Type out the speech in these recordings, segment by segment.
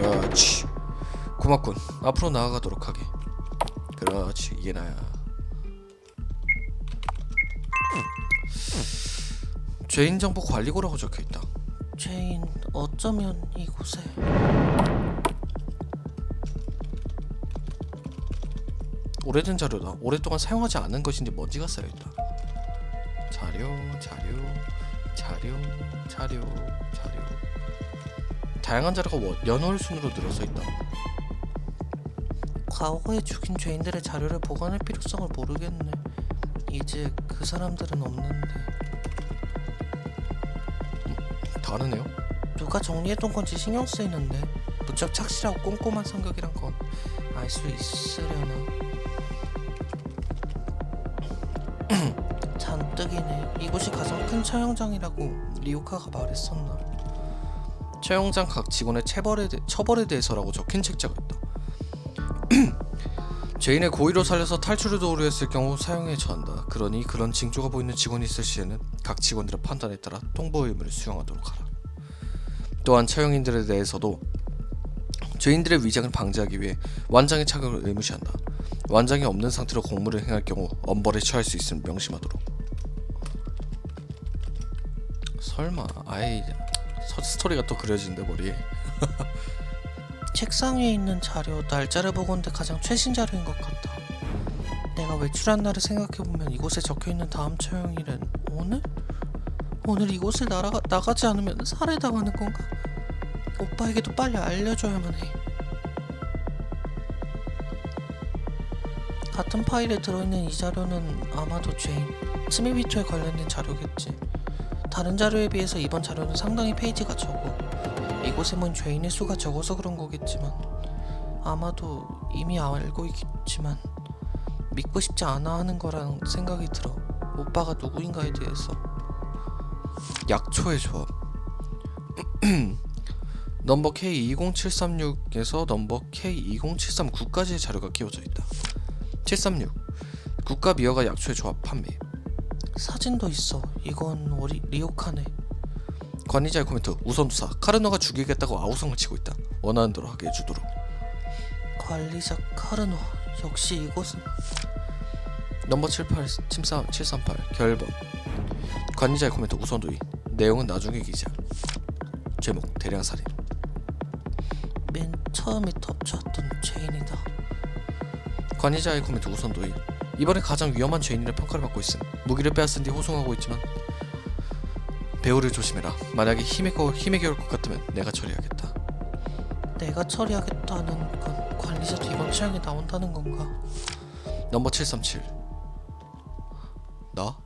그렇지. 고맙군. 앞으로 나아가도록 하게. 그렇지, 이게 나야. 죄인 정보 관리고라고 적혀있다. 죄인 어쩌면 이곳에. 오래된 자료다. 오랫동안 사용하지 않은 것인지 먼지가 쌓여있다. 자료. 다양한 자료가 연월 순으로 늘어서 있다. 과거에 죽인 죄인들의 자료를 보관할 필요성을 모르겠네. 이제 그 사람들은 없는데 다르네요. 누가 정리해둔 건지 신경 쓰이는데 무척 착실하고 꼼꼼한 성격이란 건 알 수 있으려나. 잔뜩이네. 이곳이 가장 큰 촬영장이라고 리오카가 말했었나. 촬영장 각 직원의 처벌에 대해서라고 적힌 책자가 있다. 죄인의 고의로 살려서 탈출을 도우려 했을 경우 사형에 처한다. 그러니 그런 징조가 보이는 직원이 있을 시에는 각 직원들의 판단에 따라 통보 의무를 수행하도록 하라. 또한 처형인들에 대해서도 죄인들의 위장을 방지하기 위해 완장의 착용을 의무시한다. 완장이 없는 상태로 공무를 행할 경우 엄벌에 처할 수 있음을 명심하도록. 설마 아예 스토리가 또 그려진대 머리에. 책상 위에 있는 자료, 날짜를 보건대 가장 최신 자료인 것 같다. 내가 외출한 날을 생각해보면 이곳에 적혀있는 다음 처형일은 오늘? 오늘 이곳을 나가지 않으면 살해당하는 건가? 오빠에게도 빨리 알려줘야만 해. 같은 파일에 들어있는 이 자료는 아마도 죄인, 스미비토에 관련된 자료겠지. 다른 자료에 비해서 이번 자료는 상당히 페이지가 적어. 이곳에 모인 죄인의 수가 적어서 그런 거겠지만 아마도 이미 알고 있지만 믿고 싶지 않아 하는 거란 생각이 들어. 오빠가 누구인가에 대해서. 약초의 조합. 넘버 K20736에서 넘버 K20739까지의 자료가 끼워져 있다. 736 국가 미화가 약초의 조합 판매. 사진도 있어. 이건 리오카네. 관리자의 코멘트. 우선 조사. 카르노가 죽이겠다고 아우성을 치고 있다. 원하는 대로 하게 해주도록. 관리자 카르노. 역시 이곳은. 넘버 738 결번. 관리자의 코멘트. 우선 도의. 내용은 나중에 기자. 제목 대량살인. 맨 처음에 덮쳤던 죄인이다. 관리자의 코멘트. 우선 도의. 이번에 가장 위험한 죄인이라 평가를 받고 있음. 무기를 빼앗은 뒤 호송하고 있지만 배우를 조심해라. 만약에 힘에 겨울 것 같으면 내가 처리하겠다. 내가 처리하겠다는 건 관리자도 이번 취향에 나온다는 건가? 넘버 737 나?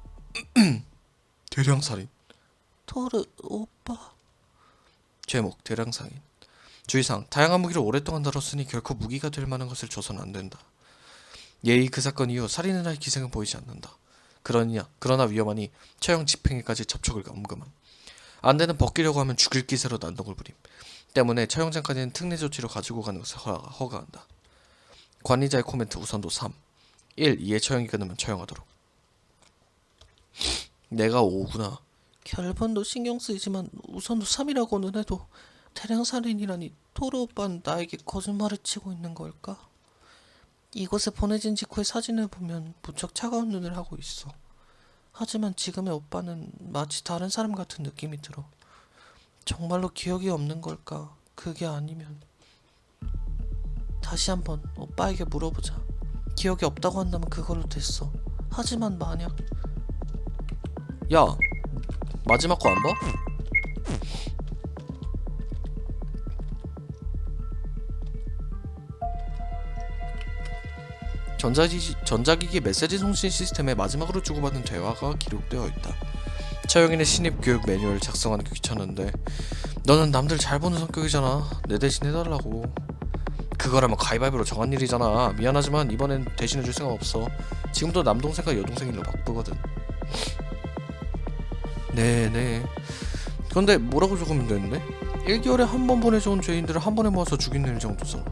대량살인. 토르 오빠. 제목 대량살인. 주의사항. 다양한 무기를 오랫동안 다뤘으니 결코 무기가 될 만한 것을 줘서는 안 된다. 예의 그 사건 이후 살인을 할 기색은 보이지 않는다. 그러나 위험하니 처형 집행에까지 접촉을 엄금함. 안되는 벗기려고 하면 죽일 기세로 난동을 부림. 때문에 처형장까지는 특례 조치로 가지고 가는 것을 허가한다. 관리자의 코멘트. 우선도 3 1. 2의 처형이 끊으면 처형하도록. 내가 5구나. 결번도 신경 쓰이지만 우선도 3이라고는 해도 대량살인이라니. 토르 오빠는 나에게 거짓말을 치고 있는 걸까? 이곳에 보내진 직후의 사진을 보면 무척 차가운 눈을 하고 있어. 하지만 지금의 오빠는 마치 다른 사람 같은 느낌이 들어. 정말로 기억이 없는 걸까? 그게 아니면 다시 한번 오빠에게 물어보자. 기억이 없다고 한다면 그걸로 됐어. 하지만 만약 야, 마지막 거 안 봐? 전자기기 메시지 송신 시스템에 마지막으로 주고받은 대화가 기록되어 있다. 처형인의 신입 교육 매뉴얼 작성하는 게 귀찮은데 너는 남들 잘 보는 성격이잖아. 내 대신 해달라고. 그거라면 가위바위보로 정한 일이잖아. 미안하지만 이번엔 대신해줄 생각 없어. 지금도 남동생과 여동생 일로 바쁘거든. 네네. 그런데 뭐라고 적으면 되는데? 1개월에 한 번 보내줘온 죄인들을 한 번에 모아서 죽이는 일 정도서.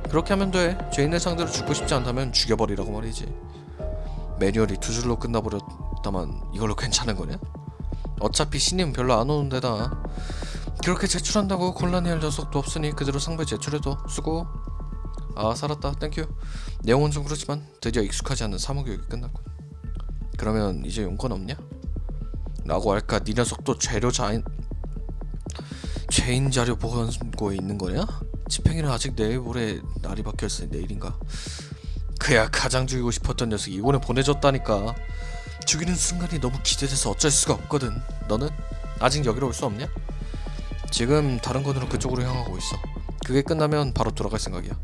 그렇게 하면 돼. 죄인을 상대로 죽고 싶지 않다면 죽여버리라고 말이지. 매뉴얼이 두 줄로 끝나버렸다만 이걸로 괜찮은 거냐? 어차피 신임은 별로 안 오는 데다. 그렇게 제출한다고 곤란해할 녀석도 없으니 그대로 상부에 제출해둬. 수고. 아, 살았다. 땡큐. 내용은 좀 그렇지만 드디어 익숙하지 않은 사무교육이 끝났군. 그러면 이제 용건 없냐? 라고 할까? 네 녀석도 죄인 자료 보관고에 있는 거냐? 집행일은 아직 내일 모레 날이 바뀌었으니 내일인가? 그야 가장 죽이고 싶었던 녀석이 이번에 보내줬다니까. 죽이는 순간이 너무 기대돼서 어쩔 수가 없거든. 너는? 아직 여기로 올 수 없냐? 지금 다른 건으로 그쪽으로 향하고 있어. 그게 끝나면 바로 돌아갈 생각이야.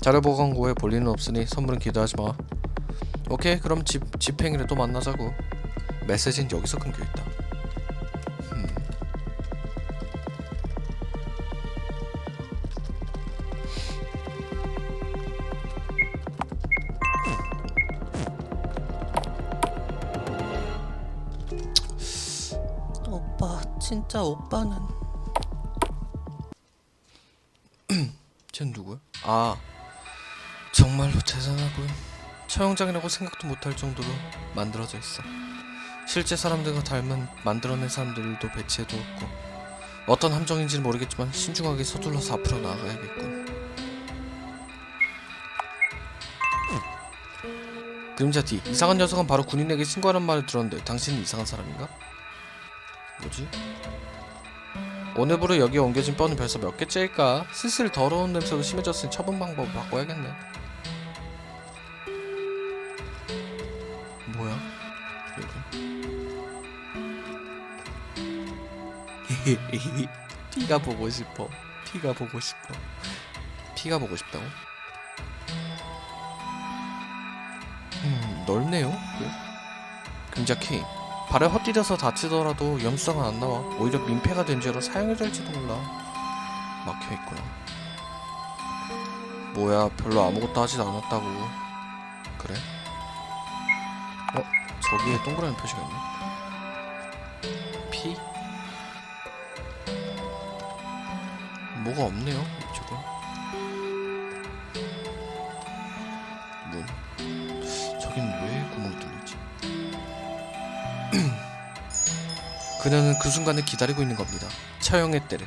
자료 보관고에 볼 일은 없으니 선물은 기대하지 마. 오케이, 그럼 집행일에 또 만나자고. 메시지는 여기서 끊겨있다. 오빠, 진짜 오빠는 쟨 누구야? 아, 정말로 대단하군. 처형장이라고 생각도 못할 정도로 만들어져 있어. 실제 사람들과 닮은 만들어낸 사람들도 배치해두었고, 어떤 함정인지는 모르겠지만 신중하게 서둘러서 앞으로 나아가야겠군. 그림자 D, 이상한 녀석은 바로 군인에게 신고하는 말을 들었는데 당신은 이상한 사람인가? 뭐지? 오늘부로 여기에 옮겨진 뻔은 벌써 몇 개째일까? 슬슬 더러운 냄새도 심해졌으니 처분 방법을 바꿔야겠네. 뭐야? 여기 피가 보고 싶어. 피가 보고 싶어. 피가 보고 싶다고? 넓네요. 금자 K, 발을 헛디뎌서 다치더라도 염수가 안 나와. 오히려 민폐가 된 죄로 사형이 될지도 몰라. 막혀있구나. 뭐야, 별로 아무것도 하지도 않았다고. 그래? 저기에 동그라미 표시가 있네. 피? 뭐가 없네요, 이쪽은. 문. 저긴 왜 구멍이 뚫리지? 그녀는 그 순간을 기다리고 있는 겁니다. 처형의 때를.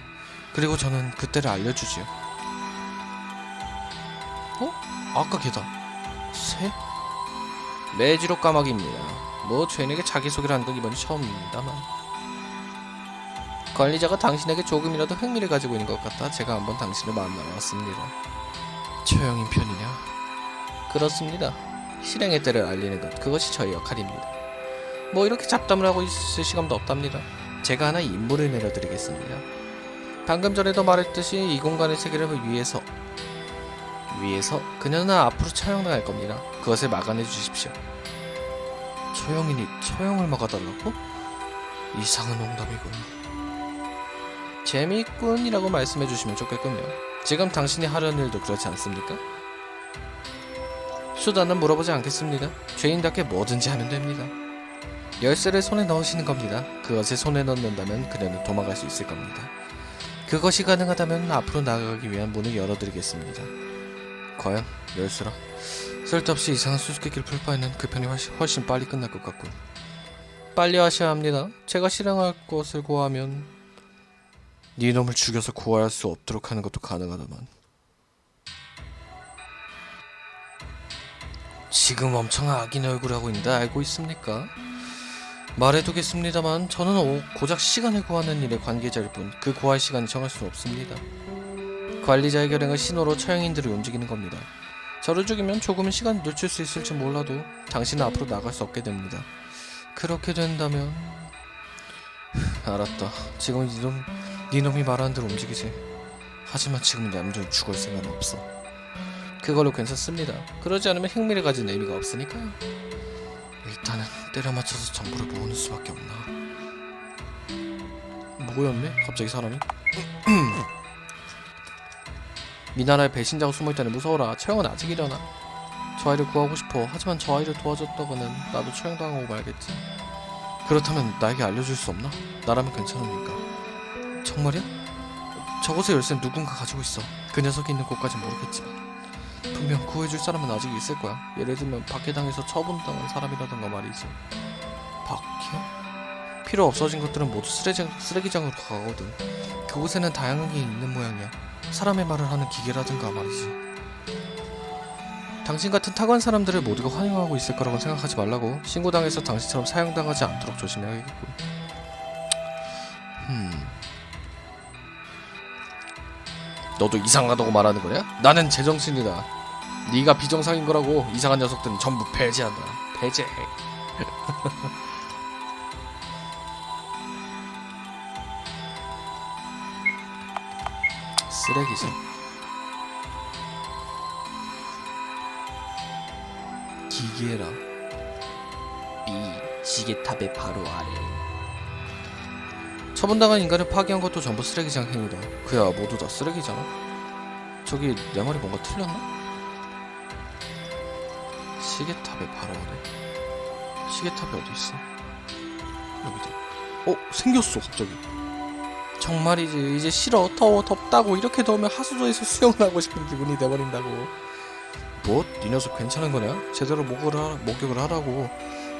그리고 저는 그 때를 알려주지요. 아까 걔다. 새? 매지로 까마귀입니다. 뭐 죄인에게 자기소개를 하는 건 이번이 처음입니다만, 관리자가 당신에게 조금이라도 흥미를 가지고 있는 것 같아 제가 한번 당신을 만나러 왔습니다. 처형인 편이냐? 그렇습니다. 실행의 때를 알리는 것, 그것이 저의 역할입니다. 뭐 이렇게 잡담을 하고 있을 시간도 없답니다. 제가 하나 임무를 내려드리겠습니다. 방금 전에도 말했듯이 이 공간의 세계를 위해서 그녀는 앞으로 처형당할 겁니다. 그것을 막아내 주십시오. 처형이니 처형을 막아달라고? 이상한 농담이군. 재미있군이라고 말씀해 주시면 좋겠군요. 지금 당신이 하려는 일도 그렇지 않습니까? 수단은 물어보지 않겠습니다. 죄인답게 뭐든지 하면 됩니다. 열쇠를 손에 넣으시는 겁니다. 그것을 손에 넣는다면 그녀는 도망갈 수 있을 겁니다. 그것이 가능하다면 앞으로 나아가기 위한 문을 열어드리겠습니다. 과연 열쇠라? 쓸데없이 이상한 수수께끼를 풀 바에는 그 편이 훨씬 빨리 끝날 것 같군. 빨리 하셔야 합니다. 제가 실행할 것을 고하면 네 놈을 죽여서 구할 수 없도록 하는 것도 가능하다만. 지금 엄청 악인의 얼굴을 하고 있는데 알고 있습니까? 말해두겠습니다만 저는 고작 시간을 구하는 일의 관계자일 뿐 그 구할 시간을 정할 수 없습니다. 관리자의 결행은 신호로 처형인들을 움직이는 겁니다. 저를 죽이면 조금은 시간을 늦출 수 있을지 몰라도 당신은 앞으로 나갈 수 없게 됩니다. 그렇게 된다면... 알았다. 지금 네 놈이 말하는 대로 움직이지. 하지만 지금은 얌전히 죽을 생각은 없어. 그걸로 괜찮습니다. 그러지 않으면 흥미를 가진 의미가 없으니까요. 일단은 때려 맞춰서 정보를 모으는 수밖에 없나. 뭐였네? 갑자기 사람이? 미나라의 배신자가 숨어있다니 무서워라. 처형은 아직 이려나. 저 아이를 구하고 싶어. 하지만 저 아이를 도와줬다고는 나도 처형당하고 말겠지. 그렇다면 나에게 알려줄 수 없나? 나라면 괜찮으니까. 정말이야? 저곳의 열쇠는 누군가 가지고 있어. 그 녀석이 있는 곳까진 모르겠지만 분명 구해줄 사람은 아직 있을 거야. 예를 들면 박해당해서 처분당한 사람이라던가 말이지. 박해? 필요 없어진 것들은 모두 쓰레기장으로 가거든. 그곳에는 다양한 게 있는 모양이야. 사람의 말을 하는 기계라든가 말이지. 당신 같은 탁월한 사람들을 모두가 환영하고 있을 거라고 생각하지 말라고. 신고당해서 당신처럼 사형당하지 않도록 조심해야겠군. 너도 이상하다고 말하는 거냐? 나는 제정신이다. 네가 비정상인 거라고. 이상한 녀석들은 전부 폐지한다. 폐지해. 쓰레기지. 기계라. 이 시계탑의 바로 아래. 처분당한 인간을 파괴한 것도 전부 쓰레기장 행위다. 그야 모두 다 쓰레기잖아. 저기 내 말이 뭔가 틀렸나? 시계탑의 바로 아래. 시계탑이 어디 있어? 여기다. 생겼어 갑자기. 정말이지. 이제 싫어. 더워. 덥다고. 이렇게 더우면 하수도에서 수영을 하고 싶은 기분이 돼버린다고. 뭐? 네 녀석 괜찮은 거냐? 제대로 목욕을 하라고.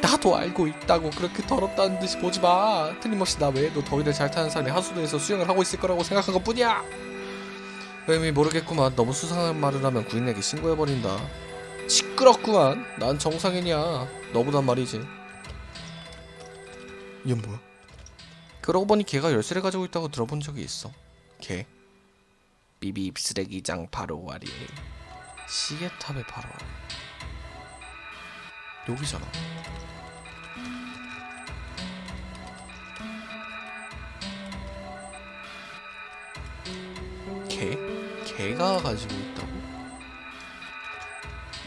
나도 알고 있다고. 그렇게 더럽다는 듯이 보지 마. 틀림없이 나 외에도 더위를 잘 타는 사람이 하수도에서 수영을 하고 있을 거라고 생각한 것 뿐이야. 의미 모르겠구만. 너무 수상한 말을 하면 구인에게 신고해버린다. 시끄럽구만. 난 정상인이야. 너보단 말이지. 이건 뭐야? 그러고 보니 걔가 열쇠를 가지고 있다고 들어본 적이 있어. 걔? 비비입 쓰레기장 바로 아래. 시계탑의 바로 아래. 여기잖아. 걔가 가지고 있다고?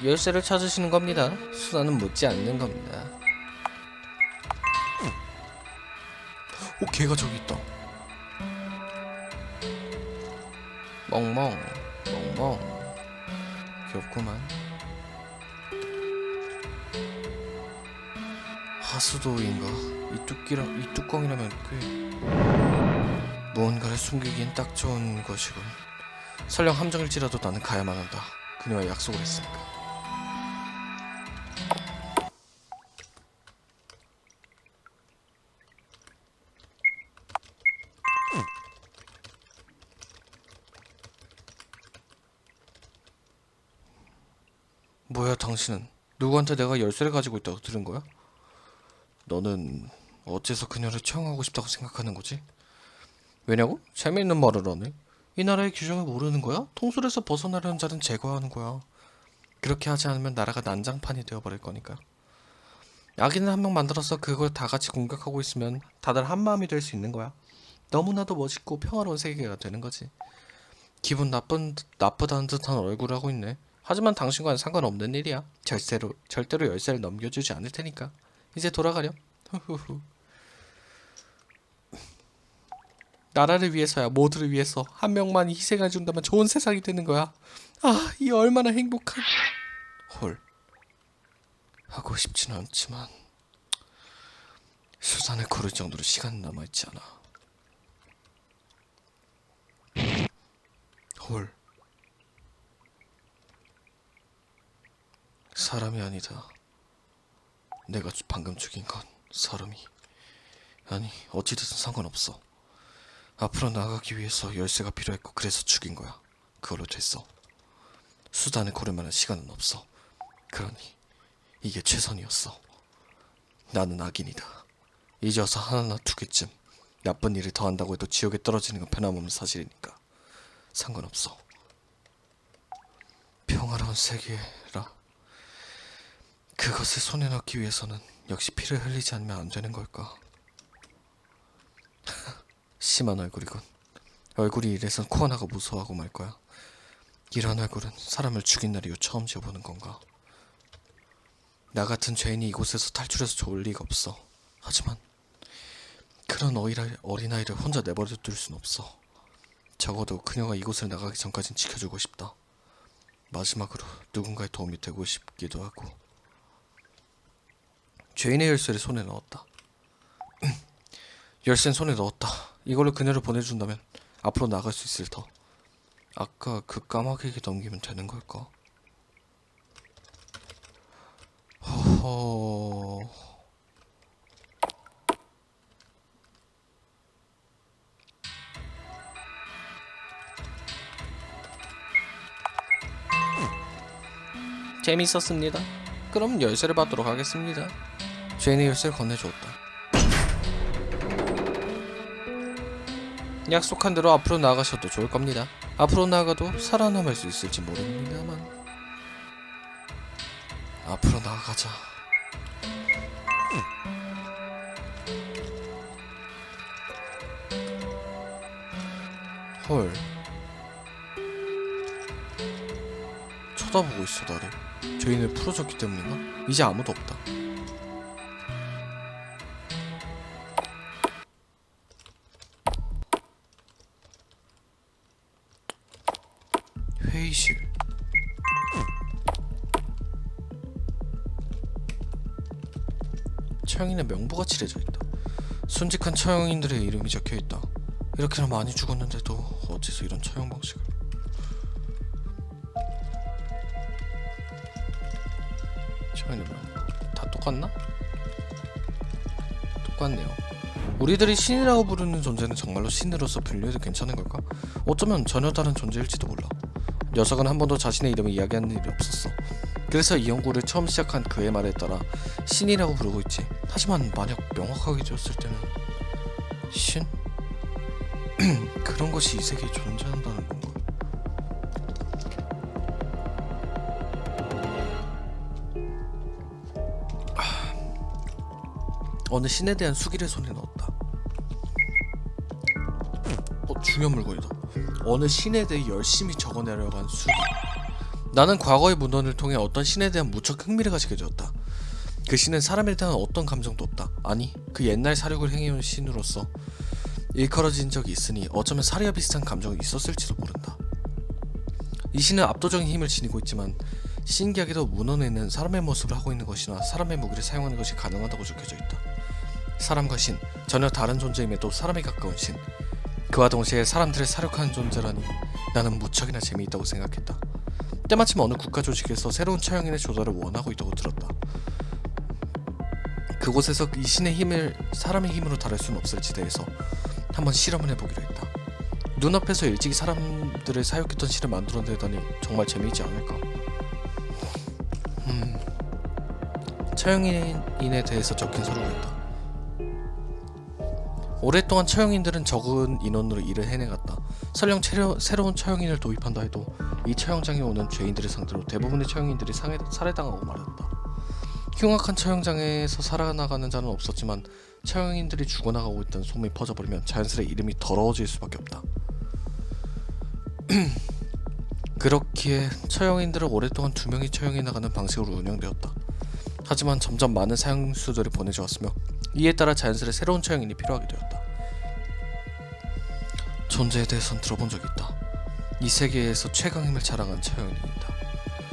열쇠를 찾으시는 겁니다. 수단은 묻지 않는 겁니다. 걔가 저기 있다. 멍멍 귀엽구만. 하수도인가? 이 뚜껑이라면 꽤 무언가를 숨기기엔 딱 좋은 것이군. 설령 함정일지라도 나는 가야만 한다. 그녀와 약속을 했으니까. 뭐야 당신은? 누구한테 내가 열쇠를 가지고 있다고 들은 거야? 너는 어째서 그녀를 처형하고 싶다고 생각하는 거지? 왜냐고? 재미있는 말을 하네. 이 나라의 규정을 모르는 거야? 통솔에서 벗어나려는 자는 제거하는 거야. 그렇게 하지 않으면 나라가 난장판이 되어버릴 거니까. 악인을 한 명 만들어서 그걸 다 같이 공격하고 있으면 다들 한마음이 될 수 있는 거야. 너무나도 멋있고 평화로운 세계가 되는 거지. 기분 나쁘다는 듯한 얼굴을 하고 있네. 하지만 당신과는 상관없는 일이야. 절대로 열쇠를 넘겨주지 않을 테니까. 이제 돌아가렴. 후후후. 나라를 위해서야. 모두를 위해서 한 명만이 희생해 준다면 좋은 세상이 되는 거야. 아, 이 얼마나 행복한. 헐. 하고 싶지는 않지만 수단을 고를 정도로 시간은 남아있지 않아. 헐. 사람이 아니다. 내가 방금 죽인 건 사람이 아니 어찌됐든 상관없어. 앞으로 나아가기 위해서 열쇠가 필요했고 그래서 죽인 거야. 그걸로 됐어. 수단을 고를 만한 시간은 없어. 그러니 이게 최선이었어. 나는 악인이다. 이제 와서 하나나 두 개쯤 나쁜 일을 더 한다고 해도 지옥에 떨어지는 건 변함없는 사실이니까 상관없어. 평화로운 세계라. 그것을 손에 넣기 위해서는 역시 피를 흘리지 않으면 안 되는 걸까? 심한 얼굴이군. 얼굴이 이래선 코아나가 무서워하고 말 거야. 이런 얼굴은 사람을 죽인 날 이후 처음 지어보는 건가? 나 같은 죄인이 이곳에서 탈출해서 좋을 리가 없어. 하지만 그런 어린아이를 혼자 내버려 둘 순 없어. 적어도 그녀가 이곳을 나가기 전까진 지켜주고 싶다. 마지막으로 누군가의 도움이 되고 싶기도 하고. 죄인의 열쇠를 손에 넣었다. 열쇠는 손에 넣었다. 이걸로 그녀를 보내준다면 앞으로 나갈 수 있을 터. 아까 그 까마귀에게 넘기면 되는 걸까? 허허... 재밌었습니다. 그럼 열쇠를 받도록 하겠습니다. 죄인의 열쇠를 건네주었다. 약속한 대로 앞으로 나가셔도 좋을 겁니다. 앞으로 나가도 살아남을 수 있을지 모릅니다만 앞으로 나가자. 헐, 쳐다보고 있어 나를. 죄인을 풀어줬기 때문인가? 이제 아무도 없다. 회의실. 처형인의 명부가 칠해져 있다. 순직한 처형인들의 이름이 적혀 있다. 이렇게나 많이 죽었는데도 어째서 이런 처형 방식을? 처형인의 명부 다 똑같나? 똑같네요. 우리들이 신이라고 부르는 존재는 정말로 신으로서 분류해도 괜찮은 걸까? 어쩌면 전혀 다른 존재일지도 몰라. 녀석은 한 번도 자신의 이름을 이야기한 일이 없었어. 그래서 이 연구를 처음 시작한 그의 말에 따라 신이라고 부르고 있지. 하지만 만약 명확하게 되었을 때는 신? 그런 것이 이 세계에 존재한다는 건가? 어느 신에 대한 수기를 손에 넣었다. 중요한 물건이다. 어느 신에 대해 열심히 적어내려간 수기. 나는 과거의 문헌을 통해 어떤 신에 대한 무척 흥미를 가지게 되었다. 그 신은 사람에 대한 어떤 감정도 없다. 아니, 그 옛날 사륙을 행해온 신으로서 일컬어진 적이 있으니 어쩌면 사리와 비슷한 감정이 있었을지도 모른다. 이 신은 압도적인 힘을 지니고 있지만 신기하게도 문헌에는 사람의 모습을 하고 있는 것이나 사람의 무기를 사용하는 것이 가능하다고 적혀져 있다. 사람과 신, 전혀 다른 존재임에도 사람에 가까운 신. 그와 동시에 사람들을 사륙하는 존재라니 나는 무척이나 재미있다고 생각했다. 때마침 어느 국가 조직에서 새로운 처형인의 조달을 원하고 있다고 들었다. 그곳에서 이 신의 힘을 사람의 힘으로 다룰 수는 없을지 대해서 한번 실험을 해보기로 했다. 눈앞에서 일찍이 사람들을 사육했던 신을 만들어내다니 정말 재미있지 않을까? 처형인에 대해서 적힌 서류가 있다. 오랫동안 처형인들은 적은 인원으로 일을 해내갔다. 설령 새로운 처형인을 도입한다 해도 이 처형장에 오는 죄인들을 상대로 대부분의 처형인들이 살해당하고 말았다. 흉악한 처형장에서 살아나가는 자는 없었지만 처형인들이 죽어나가고 있다는 소문이 퍼져버리면 자연스레 이름이 더러워질 수밖에 없다. 그렇기에 처형인들은 오랫동안 2명이 처형해 나가는 방식으로 운영되었다. 하지만 점점 많은 사형수들이 보내져왔으며 이에 따라 자연스레 새로운 처형인이 필요하게 되었다. 존재에 대해선 들어본 적이 있다. 이 세계에서 최강 힘을 자랑한 처형인이다.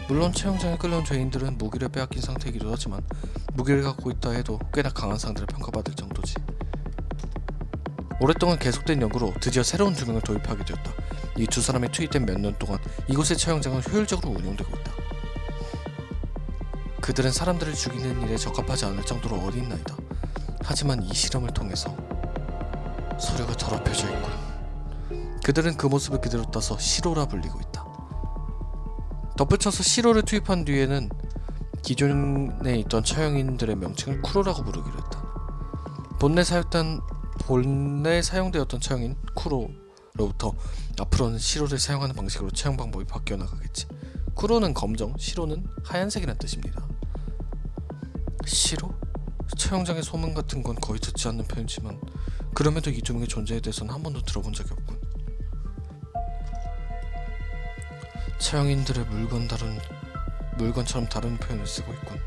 물론 처형장에 끌려온 죄인들은 무기를 빼앗긴 상태이기도 하지만 무기를 갖고 있다 해도 꽤나 강한 상대를 평가받을 정도지. 오랫동안 계속된 연구로 드디어 새로운 2명을 도입하게 되었다. 이 2사람이 투입된 몇 년 동안 이곳의 처형장은 효율적으로 운영되고 있다. 그들은 사람들을 죽이는 일에 적합하지 않을 정도로 어린 나이다. 하지만 이 실험을 통해서 서류가 더럽혀져 있군. 그들은 그 모습을 그대로 따서 시로라 불리고 있다. 덧붙여서 시로를 투입한 뒤에는 기존에 있던 처형인들의 명칭을 쿠로라고 부르기로 했다. 본래 사용되었던 처형인 쿠로로부터 앞으로는 시로를 사용하는 방식으로 처형 방법이 바뀌어 나가겠지. 쿠로는 검정, 시로는 하얀색이란 뜻입니다. 시로? 처형장의 소문 같은 건 거의 듣지 않는 편이지만 그럼에도 이 2명의 존재에 대해서는 한 번도 들어본 적이 없군. 처형인들의 물건처럼 다루는 표현을 쓰고 있군.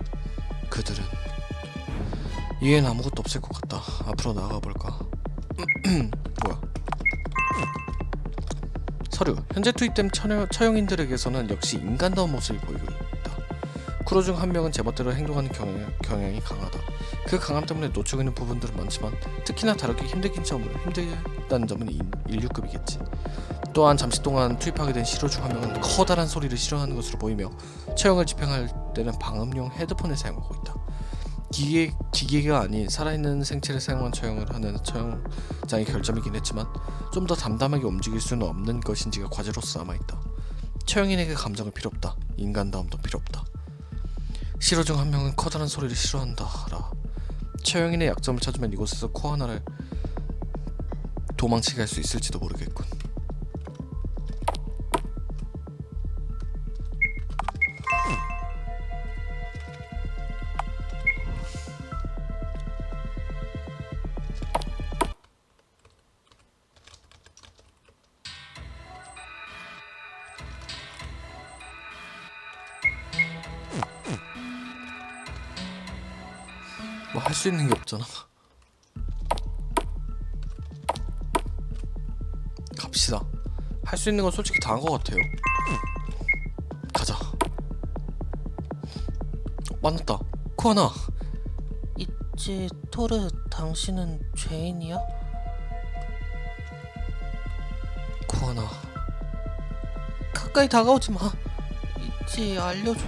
그들은 이엔 아무것도 없을 것 같다. 앞으로 나가볼까? 뭐야? 서류. 현재 투입된 처형인들에게서는 역시 인간다운 모습이 보이고 있다. 쿠로 중 한 명은 제멋대로 행동하는 경향이 강하다. 그 강함 때문에 놓치고 있는 부분들은 많지만 특히나 다루기 힘들다는 점은 인류급이겠지. 또한 잠시 동안 투입하게 된 시로 중 한 명은 커다란 소리를 싫어하는 것으로 보이며 처형을 집행할 때는 방음용 헤드폰을 사용하고 있다. 기계가 아닌 살아있는 생체를 사용한 처형을 하는 처형장의 결점이긴 했지만 좀 더 담담하게 움직일 수는 없는 것인지가 과제로서 남아있다. 처형인에게 감정은 필요 없다. 인간다움도 필요 없다. 시로 중 한 명은 커다란 소리를 싫어한다라. 처형인의 약점을 찾으면 이곳에서 코아나를 도망치게 할 수 있을지도 모르겠군. 뭐 할 수 있는 게 없잖아. 갑시다. 할 수 있는 건 솔직히 다 한 것 같아요. 가자. 만났다. 코아나. 있지, 토르, 당신은 죄인이야? 코아나. 가까이 다가오지 마. 있지, 알려줘.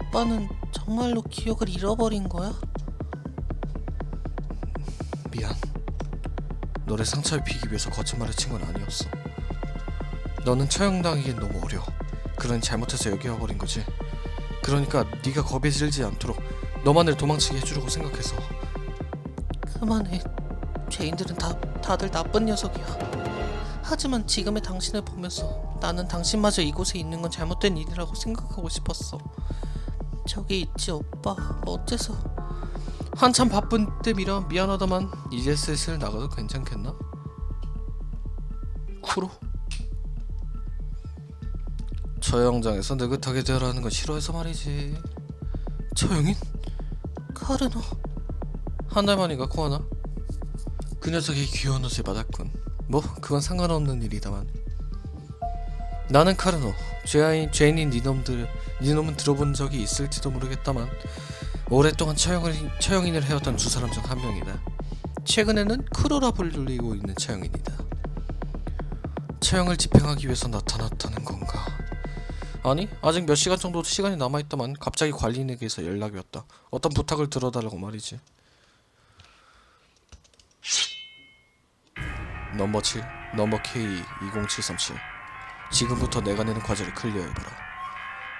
오빠는 정말로 기억을 잃어버린 거야? 미안. 너를 상처 입히기 위해서 거짓말을 친 건 아니었어. 너는 처형당하기엔 너무 어려. 그러니 잘못해서 여기 와버린 거지. 그러니까 네가 겁에 질지 않도록 너만을 도망치게 해주려고 생각해서. 그만해. 죄인들은 다들 나쁜 녀석이야. 하지만 지금의 당신을 보면서 나는 당신마저 이곳에 있는 건 잘못된 일이라고 생각하고 싶었어. 저기 있지, 오빠. 어째서? 한참 바쁜 때미라 미안하다만 이제 슬슬 나가도 괜찮겠나? 쿠로? 처형장에서 느긋하게 대하라는 건 싫어해서 말이지. 처형인? 카르노. 한 달 만인가 코아나? 그 녀석이 귀여운 옷을 받았군. 뭐 그건 상관없는 일이다만. 나는 카르노. 죄인인 니놈은 들어본 적이 있을지도 모르겠다만 오랫동안 처형인을 해왔던 두 사람 중 한 명이다. 최근에는 크로라 불리고 있는 처형인이다. 처형을 집행하기 위해서 나타났다는 건가? 아니, 아직 몇 시간 정도 시간이 남아있다만 갑자기 관리인에게서 연락이 왔다. 어떤 부탁을 들어달라고 말이지. 넘버 7, 넘버 K20737. 지금부터 내가 내는 과제를 클리어해봐라.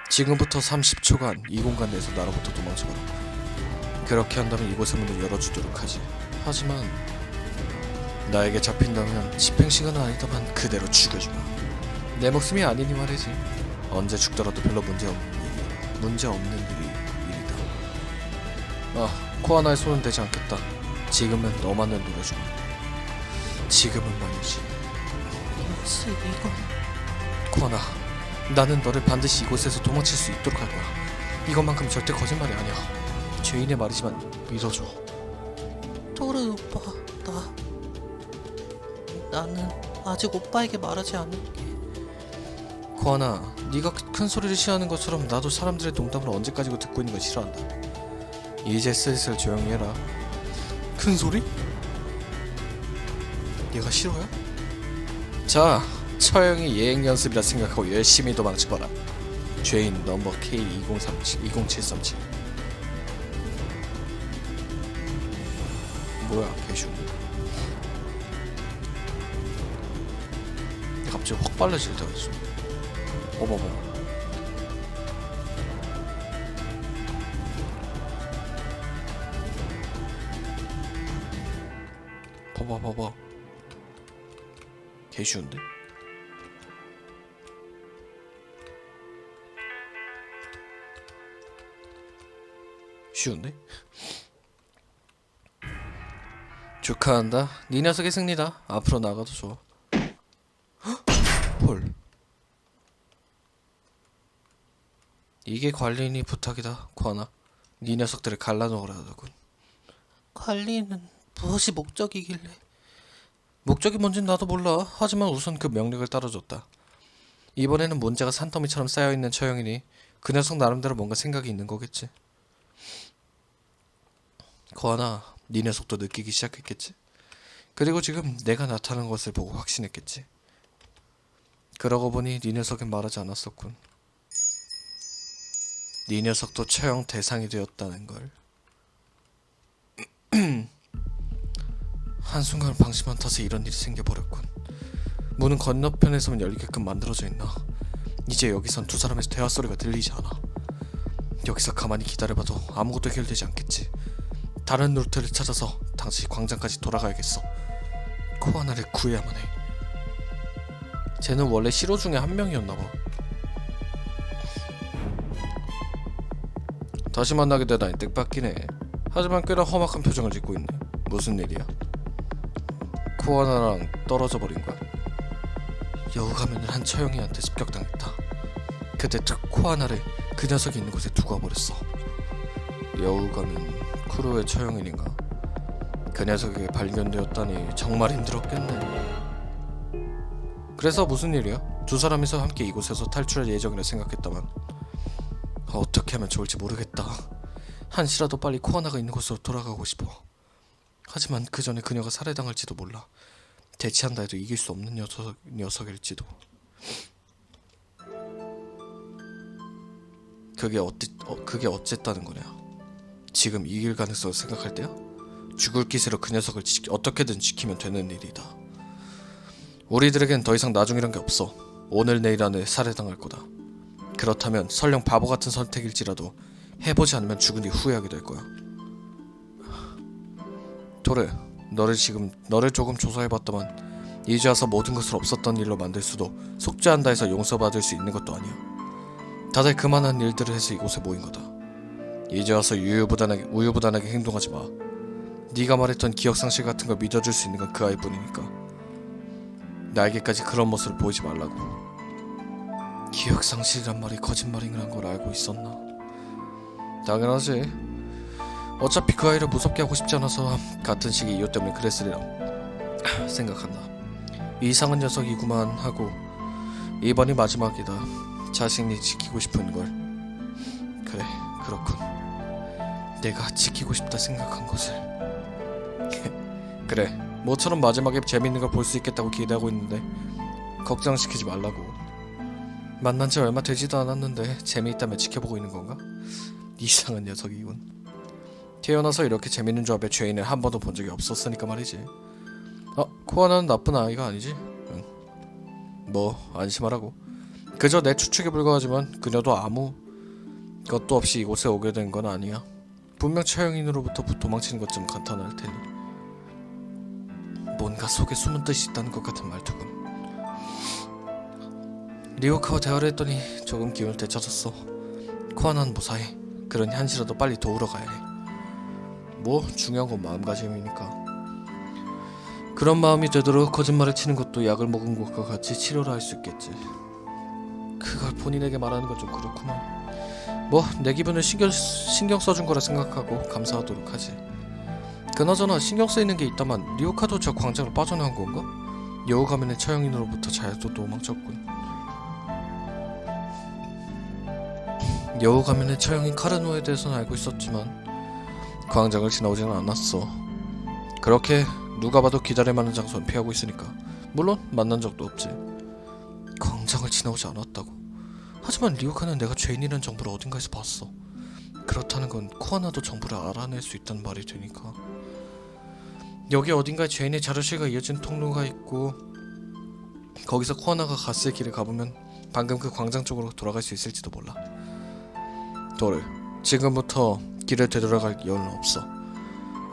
지금부터 30초간 이 공간 내에서 나로부터 도망쳐봐라. 그렇게 한다면 이곳의 문을 열어주도록 하지. 하지만 나에게 잡힌다면 집행시간은 아니다만 그대로 죽여주마. 내 목숨이 아니니 말이지. 언제 죽더라도 별로 문제없는 일이다. 아, 코아나의 손은 대지 않겠다. 지금은 너만을 노려주마. 지금은 말이지. 역시 이건 코아나, 나는 너를 반드시 이곳에서 도망칠 수 있도록 할 거야. 이것만큼 절대 거짓말이 아니야. 죄인의 말이지만 믿어줘. 토르 오빠. 나는 아직 오빠에게 말하지 않을게. 코아나, 네가 큰 소리를 싫어하는 것처럼 나도 사람들의 농담을 언제까지고 듣고 있는 걸 싫어한다. 이제 슬슬 조용히 해라. 큰 소리? 얘가 싫어요? 자, 처형이 예행 연습이라 생각하고 열심히 도망쳐봐라. 죄인 넘버 K20737. 뭐야, 개쉬운데? 갑자기 확 빨라질 때가 있어. 어머머. 봐봐. 개쉬운데? 쉬운데? 축하한다. 네 녀석의 승리다. 앞으로 나가도 좋아. 헉! 헐. 이게 관리인이 부탁이다, 코아나. 네 녀석들을 갈라놓으라더군. 관리는 무엇이 목적이길래? 목적이 뭔진 나도 몰라. 하지만 우선 그 명령을 따라줬다. 이번에는 문제가 산더미처럼 쌓여있는 처형이니 그 녀석 나름대로 뭔가 생각이 있는 거겠지. 코아나, 네 녀석도 느끼기 시작했겠지. 그리고 지금 내가 나타난 것을 보고 확신했겠지. 그러고 보니 네 녀석은 말하지 않았었군. 네 녀석도 처형 대상이 되었다는 걸. 한순간 방심한 탓에 이런 일이 생겨버렸군. 문은 건너편에서만 열리게끔 만들어져 있나. 이제 여기선 두 사람의 대화 소리가 들리지 않아. 여기서 가만히 기다려봐도 아무것도 해결되지 않겠지. 다른 루트를 찾아서 다시 광장까지 돌아가야겠어. 코아나를 구해야만 해. 쟤는 원래 시로 중에 한 명이었나봐. 다시 만나게 되다니 뜻밖이네. 하지만 꽤나 험악한 표정을 짓고 있네. 무슨 일이야? 코아나랑 떨어져 버린 거야? 여우 가면을 한 처형이한테 습격당했다. 그때 코아나를 그 녀석이 있는 곳에 두고 와버렸어. 여우 가면 쿠로의 처형인인가? 그 녀석에게 발견되었다니 정말 힘들었겠네. 그래서 무슨 일이야? 두 사람이서 함께 이곳에서 탈출할 예정이라 생각했다만 어떻게 하면 좋을지 모르겠다. 한시라도 빨리 코아나가 있는 곳으로 돌아가고 싶어. 하지만 그 전에 그녀가 살해당할지도 몰라. 대치한다 해도 이길 수 없는 녀석일지도. 그게 어쨌다는 거냐? 지금 이길 가능성을 생각할 때야? 죽을 기세로 그 녀석을 어떻게든 지키면 되는 일이다. 우리들에겐 더 이상 나중이란 게 없어. 오늘 내일 안에 살해당할 거다. 그렇다면 설령 바보 같은 선택일지라도 해보지 않으면 죽은 뒤 후회하게 될 거야. 토르, 너를 조금 조사해봤더만 이제 와서 모든 것을 없었던 일로 만들 수도 속죄한다 해서 용서받을 수 있는 것도 아니야. 다들 그만한 일들을 해서 이곳에 모인 거다. 이제 와서 우유부단하게 행동하지 마. 네가 말했던 기억상실 같은 걸 믿어줄 수 있는 건 그 아이뿐이니까. 나에게까지 그런 모습을 보이지 말라고. 기억상실이란 말이 거짓말이란 걸 알고 있었나? 당연하지. 어차피 그 아이를 무섭게 하고 싶지 않아서 같은 시기 이유 때문에 그랬으리라 생각한다. 이상한 녀석이구만 하고 이번이 마지막이다. 자신이 지키고 싶은 걸. 그래, 그렇군. 내가 지키고 싶다 생각한 것을. 그래, 모처럼 마지막에 재밌는 걸 볼 수 있겠다고 기대하고 있는데 걱정시키지 말라고. 만난 지 얼마 되지도 않았는데 재미있다며 지켜보고 있는 건가? 이상한 녀석이군. 태어나서 이렇게 재밌는 조합의 죄인을 한 번도 본 적이 없었으니까 말이지. 코아나는 나쁜 아이가 아니지? 응. 뭐 안심하라고. 그저 내 추측에 불과하지만 그녀도 아무 것도 없이 이곳에 오게 된 건 아니야. 분명 처형인으로부터 도망치는 것쯤 간단할 테니. 뭔가 속에 숨은 뜻이 있다는 것 같은 말투군. 리오카와 대화를 했더니 조금 기운을 되찾았어. 코아나는 무사해. 그러니 한시라도 빨리 도우러 가야 해. 뭐 중요한 건 마음가짐이니까. 그런 마음이 되도록 거짓말을 치는 것도 약을 먹은 것과 같이 치료를 할 수 있겠지. 그걸 본인에게 말하는 건 좀 그렇구만. 뭐 내 기분을 신경 써준 거라 생각하고 감사하도록 하지. 그나저나 신경 쓰이는 게 있다만 리오카도 저 광장으로 빠져나온 건가? 여우 가면의 처형인으로부터 자유도 도망쳤군. 여우 가면의 처형인 카르노에 대해서는 알고 있었지만 광장을 지나오지는 않았어. 그렇게 누가 봐도 기다릴 만한 장소는 피하고 있으니까. 물론 만난 적도 없지. 광장을 지나오지 않았다고? 하지만 리오카는 내가 죄인이라는 정보를 어딘가에서 봤어. 그렇다는 건 코아나도 정보를 알아낼 수 있다는 말이 되니까. 여기 어딘가에 죄인의 자료실과 이어진 통로가 있고 거기서 코아나가 갔을 길을 가보면 방금 그 광장 쪽으로 돌아갈 수 있을지도 몰라. 도르, 지금부터 길을 되돌아갈 여유는 없어.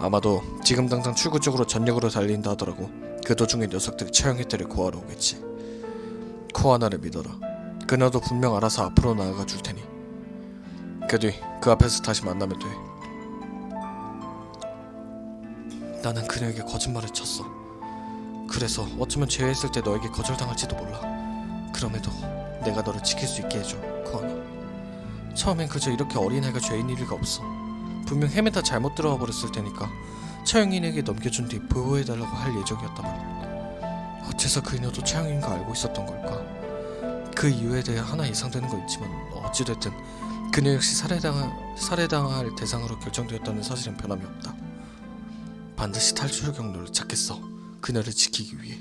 아마도 지금 당장 출구 쪽으로 전력으로 달린다 하더라고. 그 도중에 녀석들이 처형했대를 구하러 오겠지. 코아나를 믿어라. 그녀도 분명 알아서 앞으로 나아가 줄 테니. 그 뒤 그 앞에서 다시 만나면 돼. 나는 그녀에게 거짓말을 쳤어. 그래서 어쩌면 제외했을 때 너에게 거절당할지도 몰라. 그럼에도 내가 너를 지킬 수 있게 해줘, 코아나. 처음엔 그저 이렇게 어린애가 죄인일 리가 없어. 분명 헤매다 잘못 들어와 버렸을 테니까 처형인에게 넘겨준 뒤 보호해달라고 할 예정이었다만 어째서 그녀도 처형인 거 알고 있었던 걸까? 그 이유에 대해 하나 예상되는 거 있지만 어찌됐든 그녀 역시 살해당할 대상으로 결정되었다는 사실은 변함이 없다. 반드시 탈출의 경로를 찾겠어. 그녀를 지키기 위해.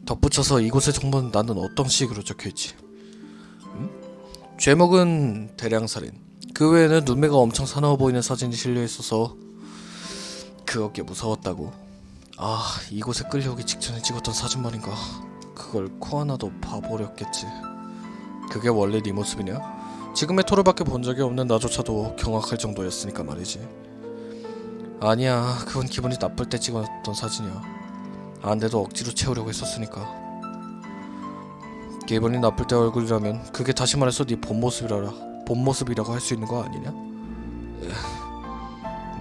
덧붙여서 이곳의 정보는 나는 어떤 식으로 적혀있지? 제목은 대량살인. 그 외에는 눈매가 엄청 사나워 보이는 사진이 실려있어서 그거게 무서웠다고. 이곳에 끌려오기 직전에 찍었던 사진 말인가. 그걸 코아나도 봐버렸겠지. 그게 원래 네 모습이냐? 지금의 토르밖에 본 적이 없는 나조차도 경악할 정도였으니까 말이지. 아니야, 그건 기분이 나쁠 때 찍었던 사진이야. 안 돼도 억지로 채우려고 했었으니까. 기분이 나쁠 때 얼굴이라면 그게 다시 말해서 네 본 모습이라고 할 수 있는 거 아니냐?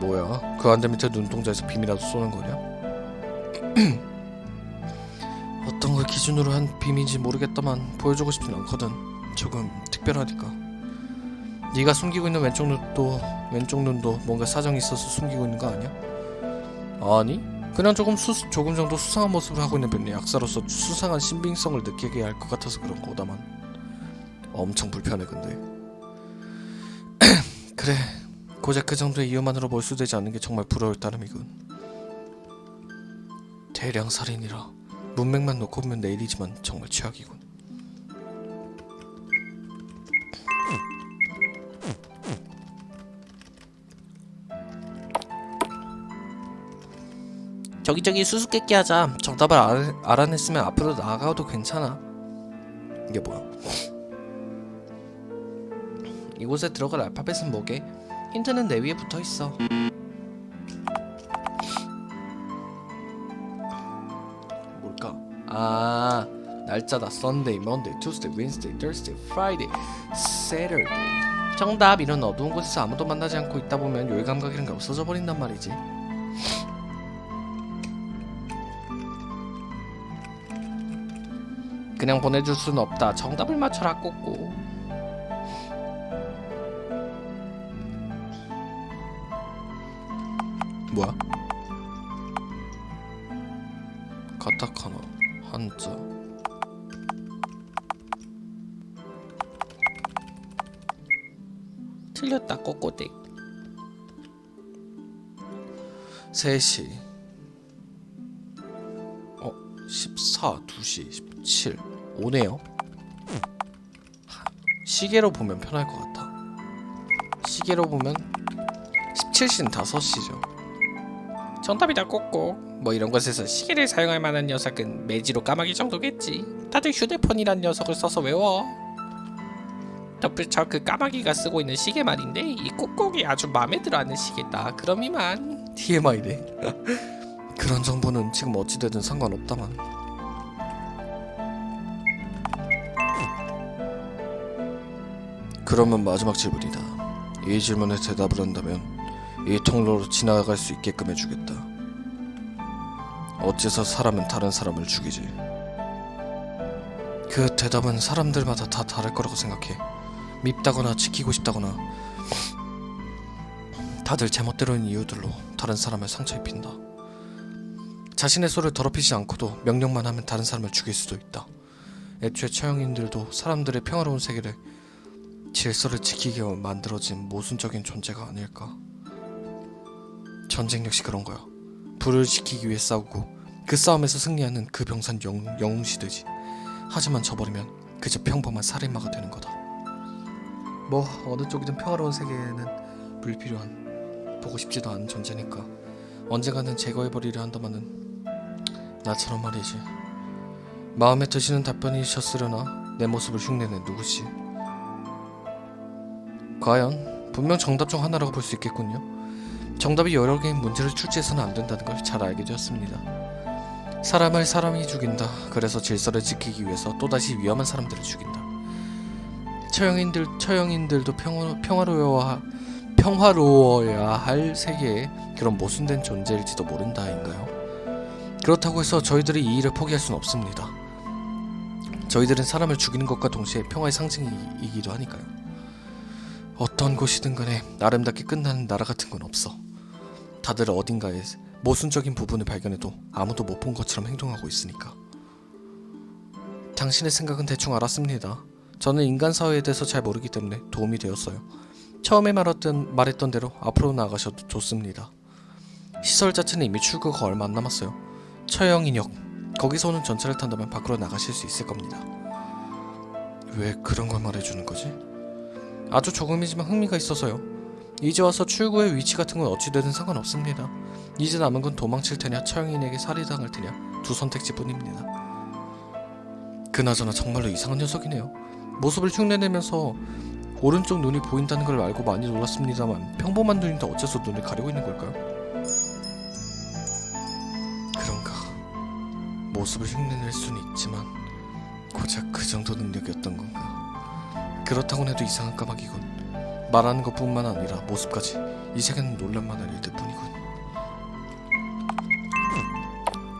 뭐야, 그 안대 밑에 눈동자에서 빔이라도 쏘는 거냐? 어떤 걸 기준으로 한 빔인지 모르겠다만 보여주고 싶진 않거든. 조금 특별하니까. 네가 숨기고 있는 왼쪽 눈도 뭔가 사정이 있어서 숨기고 있는 거 아니야? 아니, 그냥 조금 정도 수상한 모습을 하고 있는 편이야. 약사로서 수상한 신빙성을 느끼게 할 것 같아서 그런 거다만. 엄청 불편해 근데. 그래, 고작 그 정도의 이유만으로 몰수되지 않는 게 정말 부러울 따름이군. 대량 살인이라 문맥만 놓고 보면 내일이지만 정말 최악이군. 저기 수수께끼 하자. 정답을 알아냈으면 앞으로 나아가도 괜찮아. 이게 뭐야? 이곳에 들어갈 알파벳은 뭐게? 힌트는 내 위에 붙어있어. 뭘까? 아, 날짜다. Sunday, Monday, Tuesday, Wednesday, Thursday, Friday, Saturday. 정답. 이런 어두운 곳에서 아무도 만나지 않고 있다 보면 요일 감각이란 게 없어져 버린단 말이지. 그냥 보내줄 수는 없다. 정답을 맞춰라 꼭꼭. 뭐야? 가타카나 한자. 틀렸다. 꼬꼬댁. 3시 14, 2시, 17 오네요. 시계로 보면 편할 것 같아. 시계로 보면 17시는 5시죠. 정답이다 꼭꼭. 뭐 이런 곳에서 시계를 사용할 만한 녀석은 매지로 까마귀 정도겠지. 다들 휴대폰이란 녀석을 써서 외워. 덧붙여 그 까마귀가 쓰고 있는 시계 말인데 이 꼭꼭이 아주 마음에 들어하는 시계다. 그럼 이만. TMI네. 그런 정보는 지금 어찌되든 상관없다만. 그러면 마지막 질문이다. 이 질문에 대답을 한다면 이 통로로 지나갈 수 있게끔 해주겠다. 어째서 사람은 다른 사람을 죽이지? 그 대답은 사람들마다 다 다를 거라고 생각해. 밉다거나 지키고 싶다거나 다들 제멋대로인 이유들로 다른 사람을 상처 입힌다. 자신의 소를 더럽히지 않고도 명령만 하면 다른 사람을 죽일 수도 있다. 애초에 처형인들도 사람들의 평화로운 세계를 질서를 지키게 만들어진 모순적인 존재가 아닐까. 전쟁 역시 그런 거야. 불을 지키기 위해 싸우고 그 싸움에서 승리하는 그 병사는 영웅시 되지. 하지만 져버리면 그저 평범한 살인마가 되는 거다. 뭐 어느 쪽이든 평화로운 세계에는 불필요한, 보고 싶지도 않은 존재니까 언젠가는 제거해버리려 한다마는 나처럼 말이지. 마음에 드시는 답변이셨으려나 내 모습을 흉내낸 누구시. 과연 분명 정답 중 하나라고 볼 수 있겠군요. 정답이 여러 개인 문제를 출제해서는 안 된다는 걸 잘 알게 되었습니다. 사람을 사람이 죽인다. 그래서 질서를 지키기 위해서 또다시 위험한 사람들을 죽인다. 처형인들도 평화로워야 할 세계에 그런 모순된 존재일지도 모른다인가요? 그렇다고 해서 저희들이 이 일을 포기할 수는 없습니다. 저희들은 사람을 죽이는 것과 동시에 평화의 상징이기도 하니까요. 어떤 곳이든 간에 아름답게 끝나는 나라 같은 건 없어. 다들 어딘가에 모순적인 부분을 발견해도 아무도 못 본 것처럼 행동하고 있으니까. 당신의 생각은 대충 알았습니다. 저는 인간 사회에 대해서 잘 모르기 때문에 도움이 되었어요. 처음에 말했던 대로 앞으로 나가셔도 좋습니다. 시설 자체는 이미 출구가 얼마 안 남았어요. 처형인역, 거기서 오는 전차를 탄다면 밖으로 나가실 수 있을 겁니다. 왜 그런 걸 말해주는 거지? 아주 조금이지만 흥미가 있어서요. 이제 와서 출구의 위치 같은 건 어찌되든 상관없습니다. 이제 남은 건 도망칠 테냐 처형인에게 살해당할 테냐 두 선택지뿐입니다. 그나저나 정말로 이상한 녀석이네요. 모습을 흉내내면서 오른쪽 눈이 보인다는 걸 알고 많이 놀랐습니다만 평범한 눈인데 어째서 눈을 가리고 있는 걸까요? 그런가. 모습을 흉내낼 수는 있지만 고작 그 정도 능력이었던 건가. 그렇다곤 해도 이상한 까마귀군. 말하는 것뿐만 아니라 모습까지 이 세계는 놀랄만한 일들 뿐이군.